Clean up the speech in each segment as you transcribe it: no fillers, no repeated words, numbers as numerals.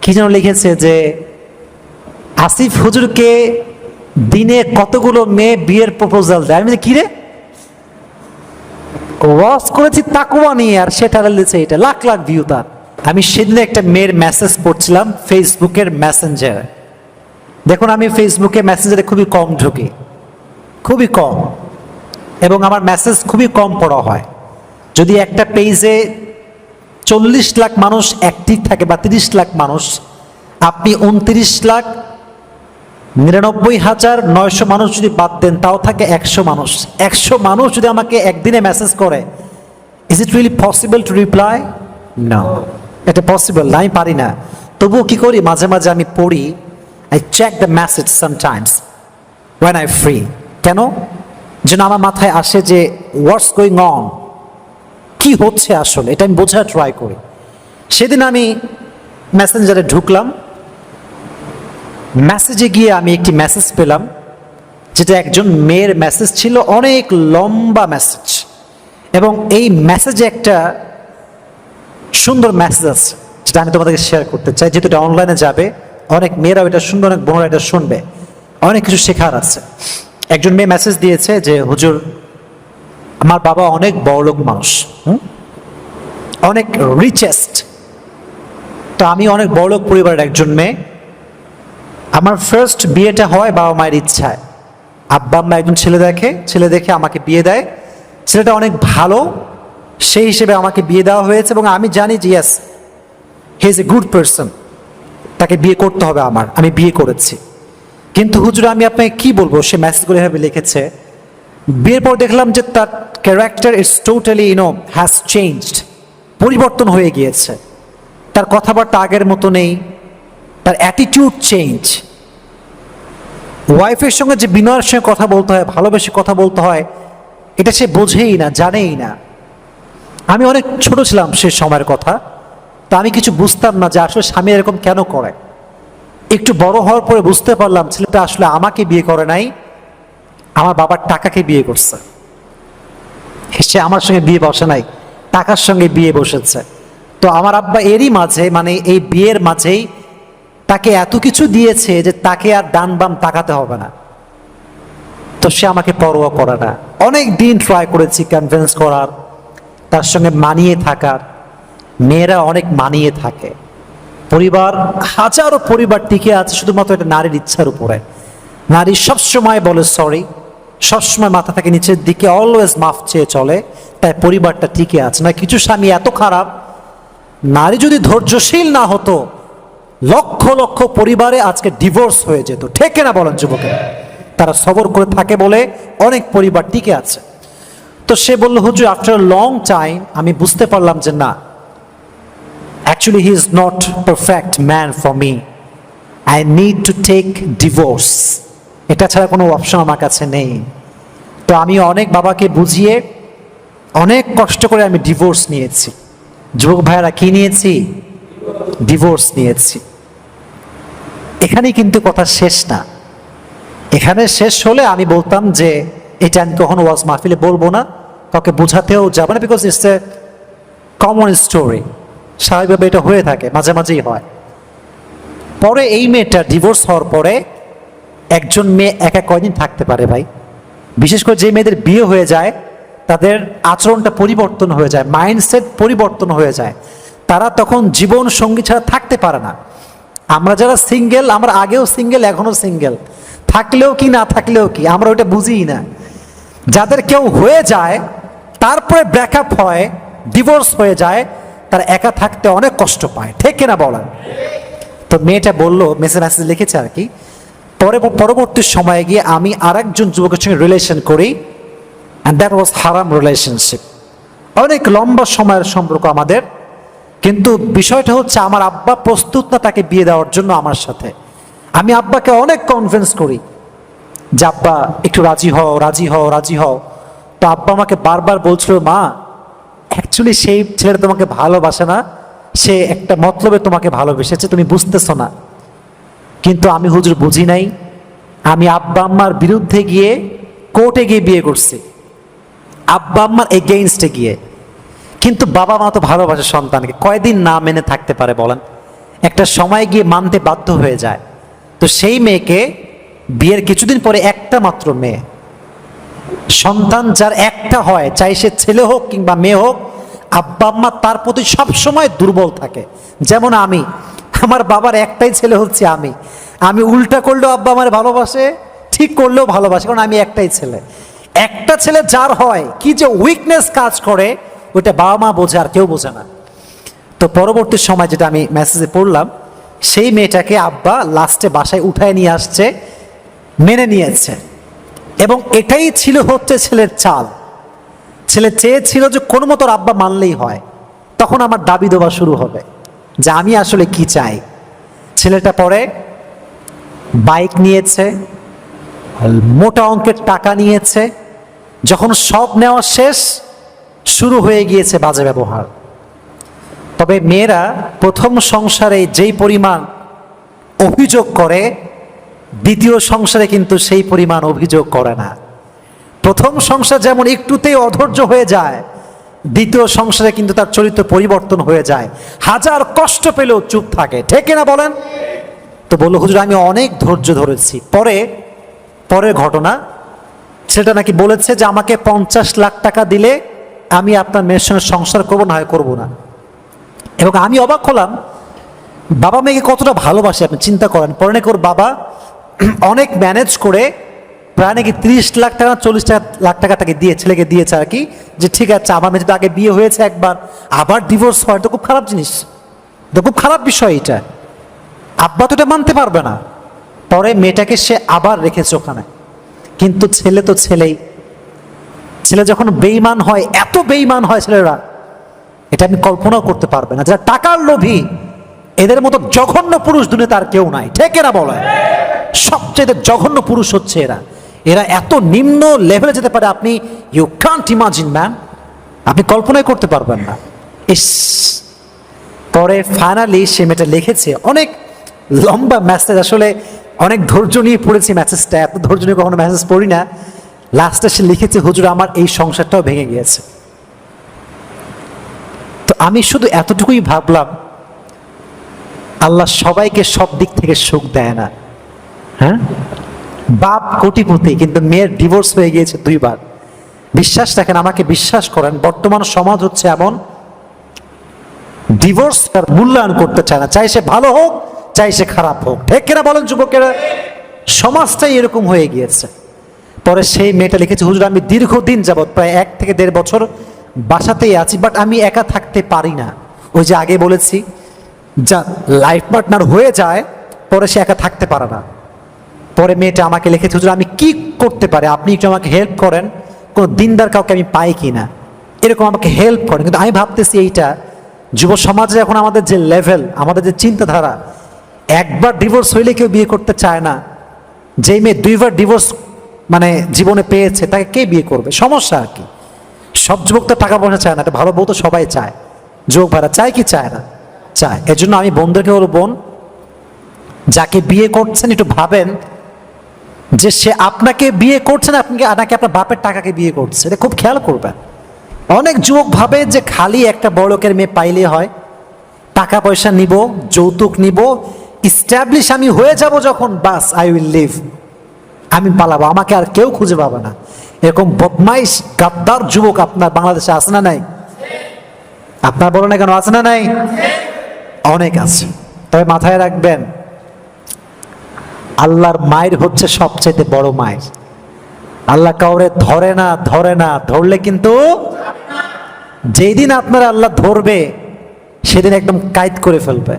কি যেন লিখেছে যে আসিফ হুজুরকে দিনে কতগুলো মেয়ে বিয়ের প্রপোজাল দেয়। আমি কি রে ওয়াজ করেছি তাকওয়া নিয়ে, আর সেটা দিচ্ছে এটা লাখ লাখ ভিউ তার। আমি সেদিন একটা মেয়ের মেসেজ পড়ছিলাম ফেসবুকের মেসেঞ্জারে। দেখুন আমি ফেসবুকে মেসেঞ্জারে খুবই কম ঢুকি, খুবই কম, এবং আমার মেসেজ খুবই কম পড়া হয়। যদি একটা পেজে 40 লাখ মানুষ অ্যাক্টিভ থাকে বা 30 লাখ মানুষ, আপনি 29,99,900 মানুষ যদি বাদ দেন, তাও থাকে 100 মানুষ। 100 মানুষ যদি আমাকে একদিনে মেসেজ করে, is it really possible to reply? না, এটা পসিবল না, আমি পারি না। তবুও কি করি, মাঝে মাঝে আমি পড়ি, I check the message sometimes when I free. কেন? যেন আমার মাথায় আসে যে হোয়াটস গোয়িং অন, কি হচ্ছে আসলে, এটা আমি বোঝার ট্রাই করি। সেদিন আমি মেসেঞ্জারে ঢুকলাম, মেসেজে গিয়ে আমি একটি মেসেজ পেলাম, যেটা একজন মেয়ের মেসেজ ছিল, অনেক লম্বা মেসেজ, এবং এই মেসেজে একটা সুন্দর মেসেজ আছে যেটা আমি তোমাদেরকে শেয়ার করতে চাই। যেহেতু এটা অনলাইনে যাবে, অনেক মেয়েরাও এটা শুনবে, অনেক বোনেরা এটা শুনবে, অনেক কিছু শেখার আছে। একজন মেয়ে মেসেজ দিয়েছে যে হুজুর, আমার বাবা অনেক বড়লোক মানুষ, অনেক রিচেস্ট, তো আমি অনেক বড়লোক পরিবারের একজন মেয়ে। আমার ফার্স্ট বিয়েটা হয় বাবা মায়ের ইচ্ছায়। আব্বা আম্মা একজন ছেলে দেখে আমাকে বিয়ে দেয়। ছেলেটা অনেক ভালো, সেই হিসেবে আমাকে বিয়ে দেওয়া হয়েছে, এবং আমি জানি যে yes, he is a good person, তাকে বিয়ে করতে হবে আমার, আমি বিয়ে করেছি। কিন্তু হুজুর আমি আপনাকে কি বলবো, সে মেসেজগুলো এভাবে লিখেছে। বিয়ের পর দেখলাম যে তার character is totally has changed, পরিবর্তন হয়ে গিয়েছে। তার কথাবার্তা আগের মতো নেই, তার অ্যাটিটিউড চেঞ্জ। ওয়াইফের সঙ্গে যে বিনয়ের সঙ্গে কথা বলতে হয়, ভালোবেসে কথা বলতে হয়, এটা সে বোঝেই না, জানেই না। আমি অনেক ছোট ছিলাম সে সময়ের কথা, তা আমি কিছু বুঝতাম না যে আসলে স্বামী এরকম কেন করে। একটু বড় হওয়ার পরে বুঝতে পারলাম ছেলেটা আসলে আমাকে বিয়ে করে নাই, আমার বাবার টাকাকে বিয়ে করছে। সে আমার সঙ্গে বিয়ে বসে নাই, টাকার সঙ্গে বিয়ে বসেছে। তো আমার আব্বা এরই মাঝে, মানে এই বিয়ের মাঝেই তাকে এত কিছু দিয়েছে যে তাকে আর ডান বাম তাকাতে হবে না। তো সে আমাকে পরোয়া করে না। অনেক দিন ট্রাই করেছি কনভিন্স করার, তার সঙ্গে মানিয়ে থাকার। মেয়েরা অনেক মানিয়ে থাকে, পরিবার, হাজারো পরিবার টিকে আছে শুধুমাত্র একটা নারীর ইচ্ছার উপরে। নারী সবসময় বলে সরি, সবসময় মাথা থেকে নিচের দিকে, অলওয়েজ মাফ চেয়ে চলে, তাই পরিবারটা টিকে আছে। না কিছু স্বামী এত খারাপ, নারী যদি ধৈর্যশীল না হতো, লক্ষ লক্ষ পরিবারে আজকে ডিভোর্স হয়ে যেত। ঠিক না বলেন যুবকেরা? তারা সবর করে থাকে বলে অনেক পরিবার টিকে আছে। তো সে বলল হুজুর, আফটার লং টাইম আমি বুঝতে পারলাম যে না, actually he is not perfect man for me, I need to take divorce, এটা ছাড়া কোনো অপশন আমার কাছে নেই। তো আমি অনেক বাবাকে বুঝিয়ে, অনেক কষ্ট করে আমি ডিভোর্স নিয়েছি। যুবক ভাইয়েরা, কি নিয়েছি? ডিভোর্স নিয়েছি। এখানেই কিন্তু কথা শেষ না। এখানে শেষ হলে আমি বলতাম যে এটা আমি কখনো ওয়াজ মাহফিলে বলবো না, কাউকে বোঝাতেও যাবো না, because it's a common story. স্বাভাবিকভাবে এটা হয়ে থাকে, মাঝে মাঝেই হয়। পরে এই মেয়েটা ডিভোর্স হওয়ার পরে, একজন মেয়ে একা কয়দিন থাকতে পারে ভাই? বিশেষ করে যে মেয়েদের বিয়ে হয়ে যায়, তাদের আচরণটা পরিবর্তন হয়ে যায়, মাইন্ডসেট পরিবর্তন হয়ে যায়। তারা তখন জীবন সঙ্গী ছাড়া থাকতে পারে না। আমরা যারা সিঙ্গেল, আমরা আগেও সিঙ্গেল, এখনো সিঙ্গেল, থাকলেও কি না থাকলেও কি, আমরা ওইটা বুঝিই না। যাদের কেউ হয়ে যায়, তারপরে ব্রেকআপ হয়, ডিভোর্স হয়ে যায়, তারা একা থাকতে অনেক কষ্ট পায়। ঠিক কিনা বলেন? তো মেয়েটা বললো, মেসেজ লিখেছে আর কি, পরবর্তী সময়ে গিয়ে আমি আরেকজন যুবকের সঙ্গে রিলেশন করি, অ্যান্ড দ্যাট ওয়াজ হারাম রিলেশনশিপ। অনেক লম্বা সময়ের সম্পর্ক আমাদের, কিন্তু বিষয়টা হচ্ছে আমার আব্বা প্রস্তুত না তাকে বিয়ে দেওয়ার জন্য আমার সাথে। আমি আব্বাকে অনেক কনভিন্স করি যে আব্বা একটু রাজি হও, রাজি হও, রাজি হও। তো আব্বা আমাকে বারবার বলছিল, মা অ্যাকচুয়ালি সেই ছেলেটা তোমাকে ভালোবাসে না, সে একটা মতলবে তোমাকে ভালোবেসেছে, তুমি বুঝতেছো না। কিন্তু আমি হুজুর বুঝি নাই। আমি আব্বা আম্মার বিরুদ্ধে গিয়ে কোর্টে গিয়ে বিয়ে করছি, আব্বা আম্মার এগেইনস্টে গিয়ে। কিন্তু বাবা মা তো ভালোবাসে সন্তানকে, কয়দিন না মেনে থাকতে পারে বলেন? একটা সময় গিয়ে মানতে বাধ্য হয়ে যায়। তো সেই মেয়েকে বিয়ের কিছুদিন পরে একটা মাত্র মেয়ে সন্তান যার একটা হয়, চাই সে ছেলে হোক কিংবা মেয়ে হোক, আব্বা আম্মা তার প্রতি সবসময় দুর্বল থাকে। যেমন আমার বাবার একটাই ছেলে হচ্ছে আমি উল্টা করলেও আব্বা আমার ভালোবাসে, ঠিক করলেও ভালোবাসে, কারণ আমি একটাই ছেলে। একটা ছেলে যার হয় কি যে উইকনেস কাজ করে, ওইটা বাবা মা বোঝে, আর কেউ বোঝে না। তো পরবর্তী সময় যেটা আমি মেসেজে পড়লাম, সেই মেয়েটাকে আব্বা লাস্টে বাসায় উঠায় নিয়ে আসছে, মেনে নিয়েছে। এবং এটাই ছিল হচ্ছে ছেলের চাল। ছেলে চেয়েছিল যে কোনো মতো আব্বা মানলেই হয়। তখন আমার দাবি দেওয়া শুরু হবে যে আমি আসলে কি চাই। ছেলেটা পরে বাইক নিয়েছে, মোটা অঙ্কের টাকা নিয়েছে। যখন সব নেওয়া শেষ, শুরু হয়ে গিয়েছে বাজে ব্যবহার। তবে মেয়েরা প্রথম সংসারে যেই পরিমাণ অভিযোগ করে, দ্বিতীয় সংসারে কিন্তু সেই পরিমাণ অভিযোগ করে না। প্রথম সংসার যেমন একটুতেই অধৈর্য হয়ে যায়, দ্বিতীয় সংসারে কিন্তু তার চরিত্র পরিবর্তন হয়ে যায়। হাজার কষ্ট পেলেও চুপ থাকে, ঠিক না বলেন? তো বললো, হুজুর আমি অনেক ধৈর্য ধরেছি। পরের ঘটনা, সেটা নাকি বলেছে যে আমাকে 50 লাখ টাকা দিলে আমি আপনার মেয়ের সঙ্গে সংসার করবো, না হয় করবো না। এবং আমি অবাক হলাম, বাবা মেয়েকে কতটা ভালোবাসে আপনি চিন্তা করেন। পরে নাকি ওর বাবা অনেক ম্যানেজ করে প্রায় নাকি 30 লাখ টাকা 40 লাখ টাকা তাকে দিয়ে, ছেলেকে দিয়েছে আর কি, যে ঠিক আছে আমার মেয়ে তো আগে বিয়ে হয়েছে একবার, আবার ডিভোর্স হয় তো খুব খারাপ জিনিস, তো খুব খারাপ বিষয় এটা। আব্বা তো এটা মানতে পারবে না। পরে মেয়েটাকে সে আবার রেখেছে ওখানে। কিন্তু ছেলে তো ছেলেই, ছেলে যখন বেঈমান হয়, এত বেঈমান হয় ছেলেরা, এটা আপনি কল্পনাও করতে পারবেন না। যারা টাকার লোভী, এদের মতো জঘন্য পুরুষ দুনিয়াতে আর কেউ নাই, ঠিক এরা বলে। সবচেয়ে জঘন্য পুরুষ হচ্ছে এরা এত নিম্ন লেভেলে যেতে পারে, আপনি ইউ কান্ট ইমাজিন ম্যান, আপনি কল্পনাই করতে পারবেন না। পরে ফাইনালি সে মেয়েটা লিখেছে অনেক লম্বা মেসেজ, আসলে অনেক ধৈর্য নিয়ে পড়েছি মেসেজটা, এত ধৈর্য নিয়ে কখনো মেসেজ পড়ি না। লাস্টে সে লিখেছে, হুজুর আমার এই সংসারটাও ভেঙে গিয়েছে। তো আমি শুধু এতটুকুই ভাবলাম, আল্লাহ সবাইকে সব দিক থেকে সুখ দেয় না। হ্যাঁ, বাপ কোটিপতি কিন্তু মেয়ের ডিভোর্স হয়ে গিয়েছে 2 বার। বিশ্বাস রাখেন, আমাকে বিশ্বাস করেন, বর্তমান সমাজ হচ্ছে এমন, ডিভোর্স তার মূল্যায়ন করতে চায় না, চাই সে ভালো হোক চাই সে খারাপ হোক, ঠিক কিনা বলেন যুবকেরা? সমাজটাই এরকম হয়ে গিয়েছে। পরে সেই মেয়েটা লিখেছে, হুজুর আমি দীর্ঘদিন যাবৎ প্রায় 1 থেকে 1.5 বছর বাসাতেই আছি, বাট আমি একা থাকতে পারি না। ওই যে আগে বলেছি, যা লাইফ পার্টনার হয়ে যায় পরে সে একা থাকতে পারে না। পরে মেয়েটা আমাকে লিখেছে, হুজুর আমি কি করতে পারি, আপনি একটু আমাকে হেল্প করেন, কোনো দিনদার কাউকে আমি পাই কিনা, এরকম আমাকে হেল্প করেন। কিন্তু আমি ভাবতেছি এইটা যুব সমাজে এখন আমাদের যে লেভেল, আমাদের যে চিন্তাধারা, একবার ডিভোর্স হইলে কেউ বিয়ে করতে চায় না। যেই মেয়ে 2 বার ডিভোর্স মানে জীবনে পেয়েছে, তাকে কে বিয়ে করবে? সমস্যা আর কি। সব যুবক তো টাকা পয়সা চায় না, একটা ভালো বউ তো সবাই চায়। যুবক ভাইরা চায় কি চায় না? চায়। এর জন্য আমি বোনদেরকে বলবো, বোন যাকে বিয়ে করছেন একটু ভাবেন যে সে আপনাকে বিয়ে করছে না, নাকি আপনার বাপের টাকাকে বিয়ে করছে, এটা খুব খেয়াল করবেন। অনেক যুবক ভাবে যে খালি একটা বড়লোকের মেয়ে পাইলে হয়, টাকা পয়সা নিব, যৌতুক নিব, ইস্টাবলিশ আমি হয়ে যাব যখন, বাস আই উইল লিভ, আমি পালাবো, আমাকে আর কেউ খুঁজে পাবে না। এরকম বদমাইশ গাদ্দার যুবক আপনার বাংলাদেশে আছে না নাই? আপনার বলো না কেন, আছে না নাই? অনেক আছে। তবে মাথায় রাখবেন, আল্লাহর মায়ের হচ্ছে সবচেয়ে বড় মায়ের। আল্লাহ কাউরে ধরে না, ধরলে কিন্তু যেই দিন আপনার আল্লাহ ধরবে সেদিন একদম কায়েদ করে ফেলবে।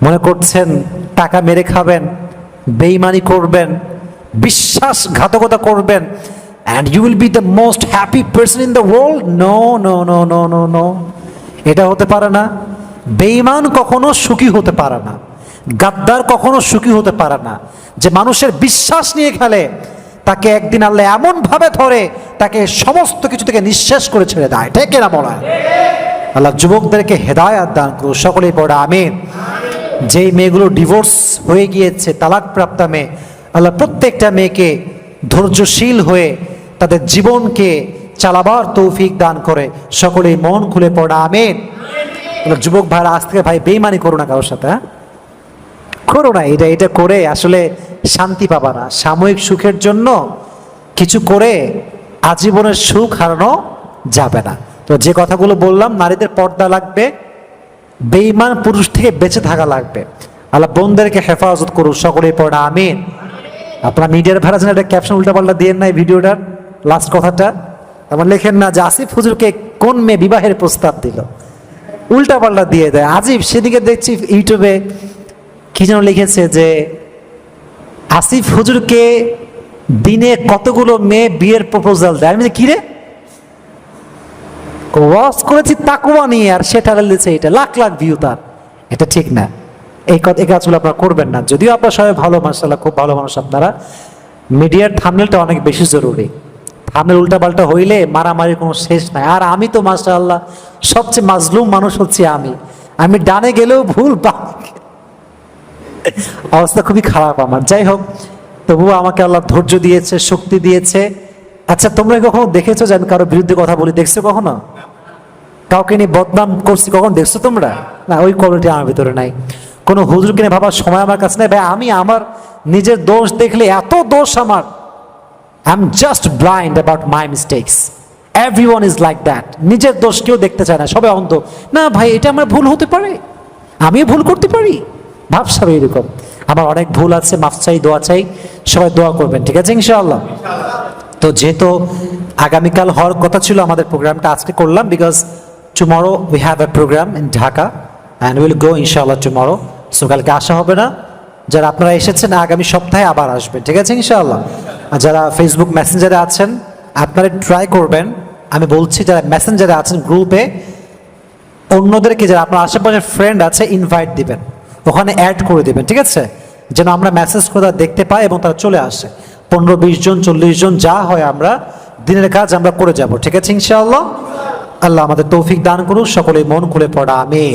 মনে করছেন টাকা মেরে খাবেন, বেঈমানি করবেন, বিশ্বাসঘাতকতা করবেন, and you will be the most happy person in the world? No no no no no no, এটা হতে পারে না। বেঈমান কখনো সুখী হতে পারে না, গাদ্দার কখনো সুখী হতে পারে না। যে মানুষের বিশ্বাস নিয়ে খেলে, তাকে একদিন আল্লাহ এমন ভাবে ধরে, তাকে সমস্ত কিছু থেকে নিঃশেষ করে ছেড়ে দেয়, ঠিক না বলা? আল্লাহ যুবকদেরকে হেদায়েত দান করুন, সকলেই পড়ে আমিন। যেই মেয়েগুলো ডিভোর্স হয়ে গিয়েছে, তালাক প্রাপ্ত মেয়ে, আল্লাহ প্রত্যেকটা মেয়েকে ধৈর্যশীল হয়ে তাদের জীবনকে চালাবার তৌফিক দান করে, সকলেই মন খুলে পড়া আমিন। যুবক ভাইরা আজ থেকে ভাই বেঈমানি করো না কারোর সাথে, হ্যাঁ। করো না এটা, এটা করে আসলে শান্তি পাবা না। সাময়িক সুখের জন্য কিছু করে আজীবনের সুখ হারানো যাবে না। তো যে কথাগুলো বললাম, নারীদের পর্দা লাগবে, বেঈমান পুরুষ থেকে বেঁচে থাকা লাগবে। আল্লাহ বোনদেরকে হেফাজত করুন, সকলেই পড়া আমিন। আপনার মিডিয়ার ভাড়া যেন একটা ক্যাপশন উল্টাপাল্টা দিয়ে নাই ভিডিওটার লাস্ট কথাটা, আমার লেখেন না যে আসিফ হুজুরকে কোন মেয়ে বিবাহের প্রস্তাব দিল, উল্টাপাল্টা দিয়ে দেয় আজীব। সেদিকে দেখছি ইউটিউবে কি যেন লিখেছে যে আসিফ হুজুরকে দিনে কতগুলো মেয়ে বিয়ের প্রপোজাল দেয়। আমি কি রে, ওয়াজ করেছি তাকুয়া নিয়ে, আর সেটা লিখেছে এটা লাখ লাখ ভিউ তার। এটা ঠিক না, এই কাজগুলো আপনারা করবেন না। যদিও আপনারা সবাই ভালো, মাশাআল্লাহ খুব ভালো মানুষ আপনারা। মিডিয়ার থাম্বনেলটা অনেক বেশি জরুরি। থাম্বনেল উল্টাপাল্টা হইলে মারামারির কোনো শেষ নাই। আর আমি তো মাশাআল্লাহ সবচেয়ে মাজলুম মানুষ হচ্ছে আমি ডানে গেলেও ভুল, অবস্থা খুবই খারাপ আমার। যাই হোক, তবুও আমাকে আল্লাহ ধৈর্য দিয়েছে, শক্তি দিয়েছে। আচ্ছা, তোমরা কখনো দেখেছো যে আমি কারো বিরুদ্ধে কথা বলি? দেখছো কখনো? কাউকে নিয়ে বদনাম করছি কখন দেখছো তোমরা? না, ওই কোয়ালিটি আমার ভিতরে নাই। কোনো হুজুরকে নিয়ে ভাবার সময় আমার কাছে নেই ভাই। আমি আমার নিজের দোষ দেখলে এত দোষ আমার, I am just blind about my mistakes. Everyone is like that. নিজের দোষ কেউ দেখতে চায় না, সবাই অন্ধ। না ভাই, এটা আমার ভুল হতে পারে, আমিও ভুল করতে পারি, ভাবসাবে এরকম। আমার অনেক ভুল আছে, মাফ চাই, দোয়া চাই, সবাই দোয়া করবেন, ঠিক আছে ইনশাআল্লাহ। তো যেহেতু আগামীকাল হওয়ার কথা ছিল আমাদের প্রোগ্রামটা, আজকে করলাম, because tomorrow we have a program in Dhaka and will go ইনশাআল্লাহ টুমরো। সো কালকে আসা হবে না। যারা আপনারা এসেছেন আগামী সপ্তাহে আবার আসবেন, ঠিক আছে ইনশাআল্লাহ। আর যারা ফেসবুক মেসেঞ্জারে আছেন আপনারা ট্রাই করবেন, আমি বলছি যারা মেসেঞ্জারে আছেন গ্রুপে অন্যদেরকে, যারা আপনার আশেপাশের ফ্রেন্ড আছে ইনভাইট দিবেন, ওখানে অ্যাড করে দিবেন, ঠিক আছে, যেন আমরা মেসেজ করে তারা দেখতে পাই এবং তারা চলে আসে। 15-20 জন 40 জন যা হয় আমরা দিনের কাজ আমরা করে যাব, ঠিক আছে ইনশাআল্লাহ। আল্লাহ আমাদের তৌফিক দান করুন, সকলেই মন খুলে পড়া আমিন।